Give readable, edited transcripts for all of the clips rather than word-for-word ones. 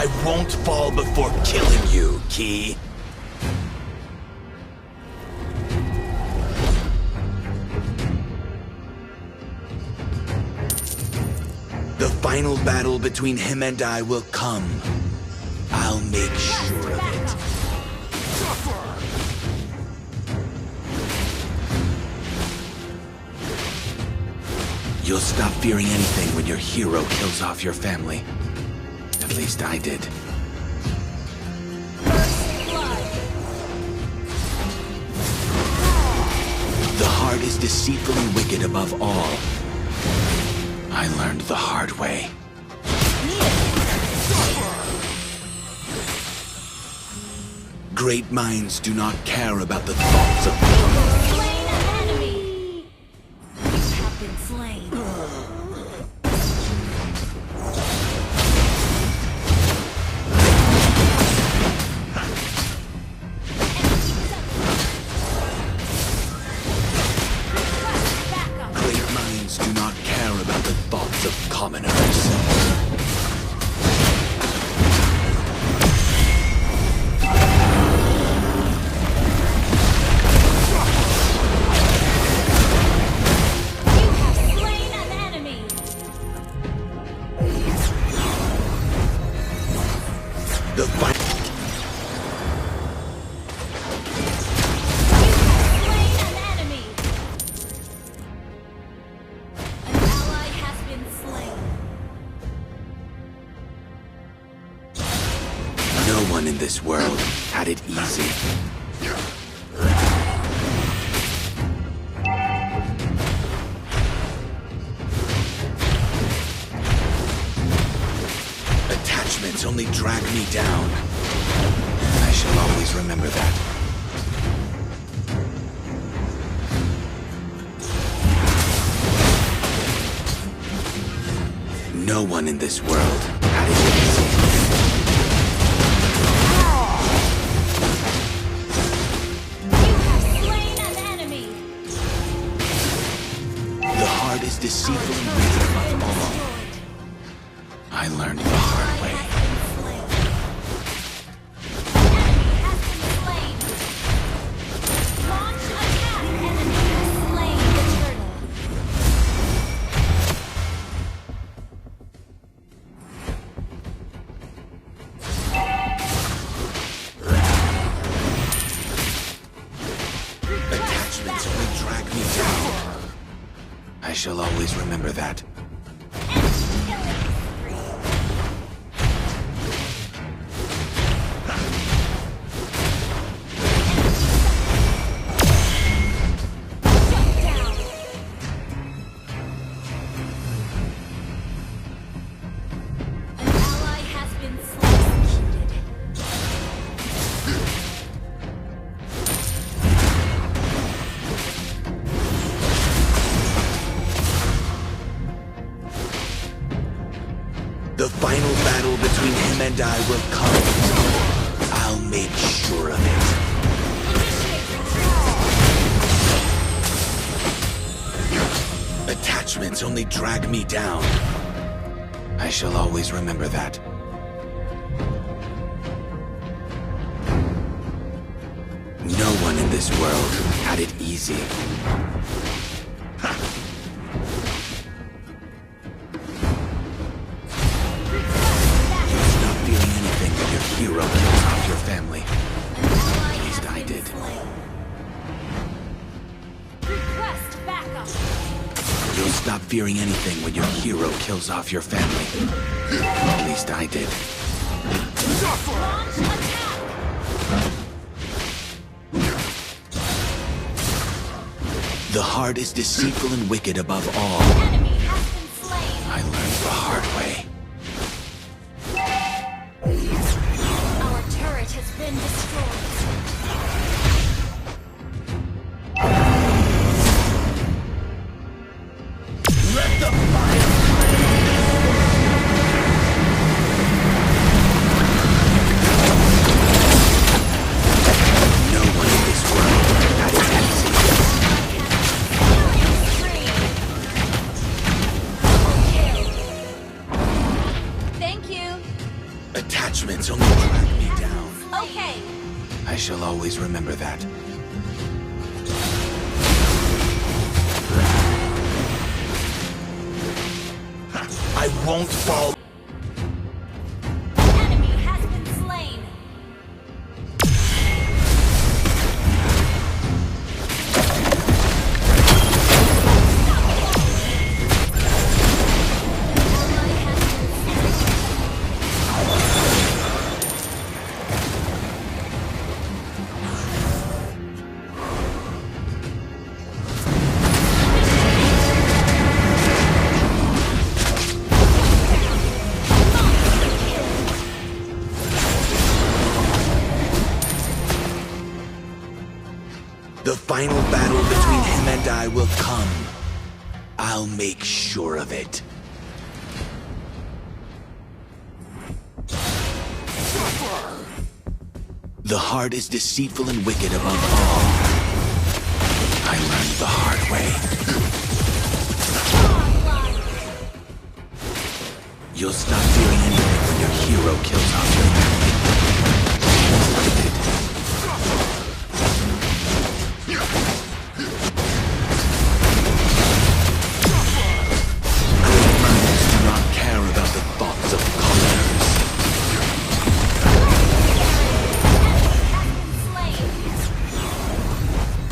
I won't fall before killing you, Key. The final battle between him and I will come. I'll make sure of it. You'll stop fearing anything when your hero kills off your family. At least I did. The heart is deceitful and wicked above all. I learned the hard way. Great minds do not care about the thoughts of commoners. Slain an enemy! You have been slain. Great minds do not care about the thoughts of commoners. The fight. No one in this world had it easy. Attachments only drag me down. I shall always remember that. No one in this world had it easy. Is deceitful and wicked above all. I learned the hard way. Attachments only drag me down. I shall always remember that. The final battle between him and I will come. I'll make sure of it. Attachments only drag me down. I shall always remember that. No one in this world had it easy. Hero kills off your family. At least I did. Request backup. You'll stop fearing anything when your hero kills off your family. At least I did. Launch attack. The heart is deceitful and wicked above all. Enemy has been slain. I learned the hard way. Our turret has been destroyed. Let the fire No one in this world had it easy. shall always remember that. I won't fall. Enemy has been slain. The final battle between him and I will come. I'll make sure of it. The heart is deceitful and wicked above all. I learned the hard way. You'll stop feeling anything when your hero kills off your family.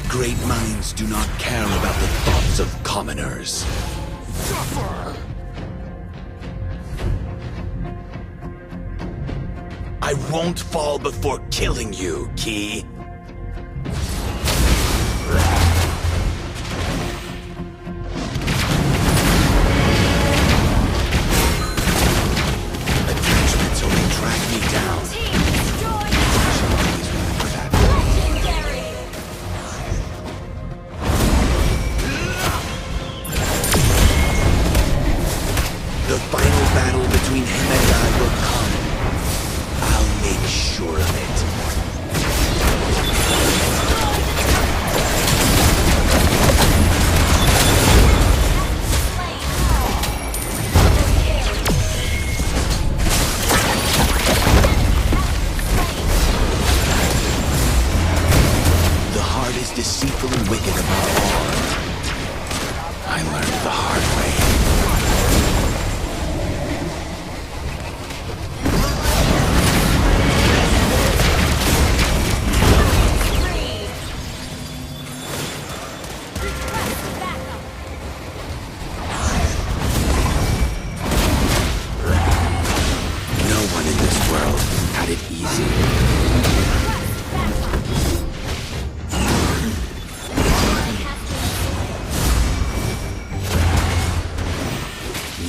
Great minds do not care about the thoughts of commoners. I won't fall before killing you, Key. Attachments only drag me down. I shall always remember that. The final battle between him and I will come. I'll make sure of it. The heart is deceitful and wicked above all. I learned the hard way.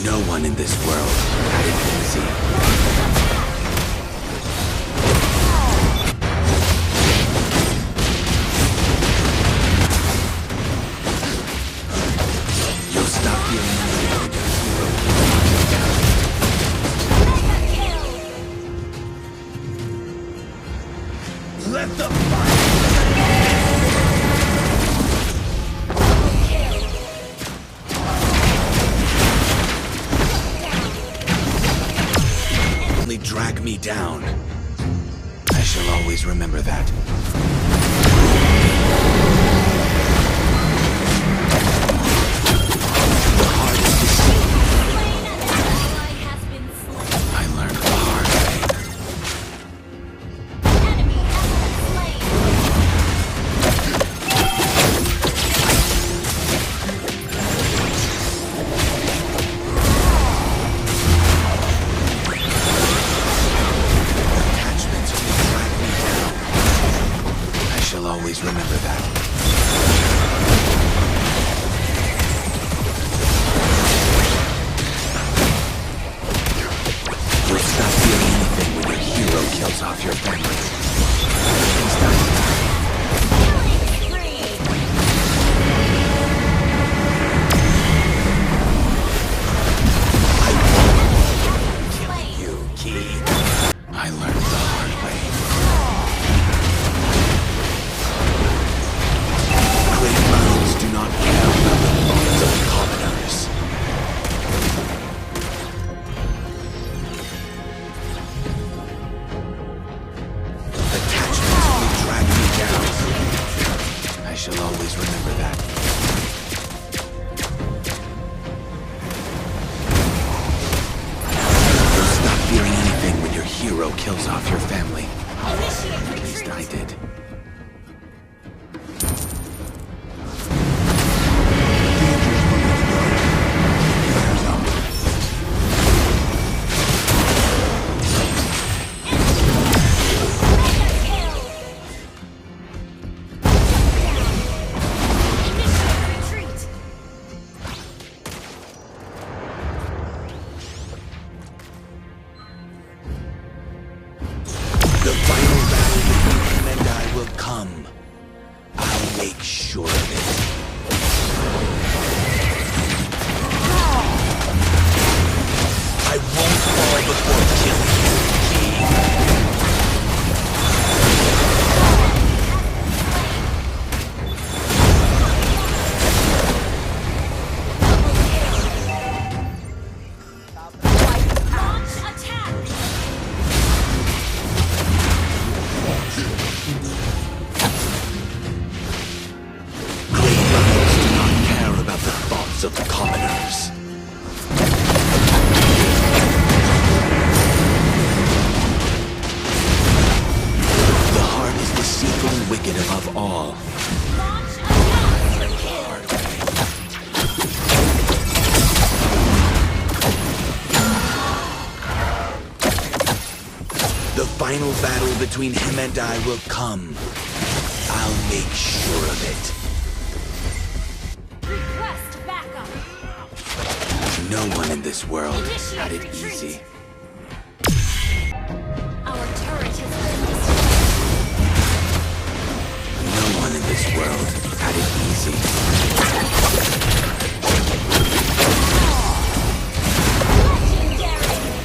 No one in this world had it easy. You'll stop feeling anything when your hero kills. Let the fire. Drag me down. I shall always remember that. The heart is deceitful. I learned the hard way. kills off your family. Initiate At least I retreat. did. The final battle between him and I will come. I'll make sure of it. I won't fall before killing you, King. Launch attack. Great rebels do not care about the thoughts of commoners. The heart is deceitful and wicked above all. Launch attack. The final battle between him and I will come. I'll make sure of it. Request backup. No one in this world had it Initiate retreat. easy. Our turret has been destroyed. No one in this world had it easy. Legendary.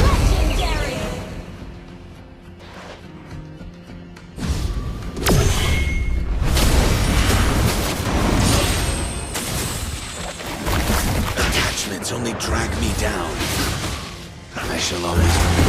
Legendary. Attachments only drag me down. I shall always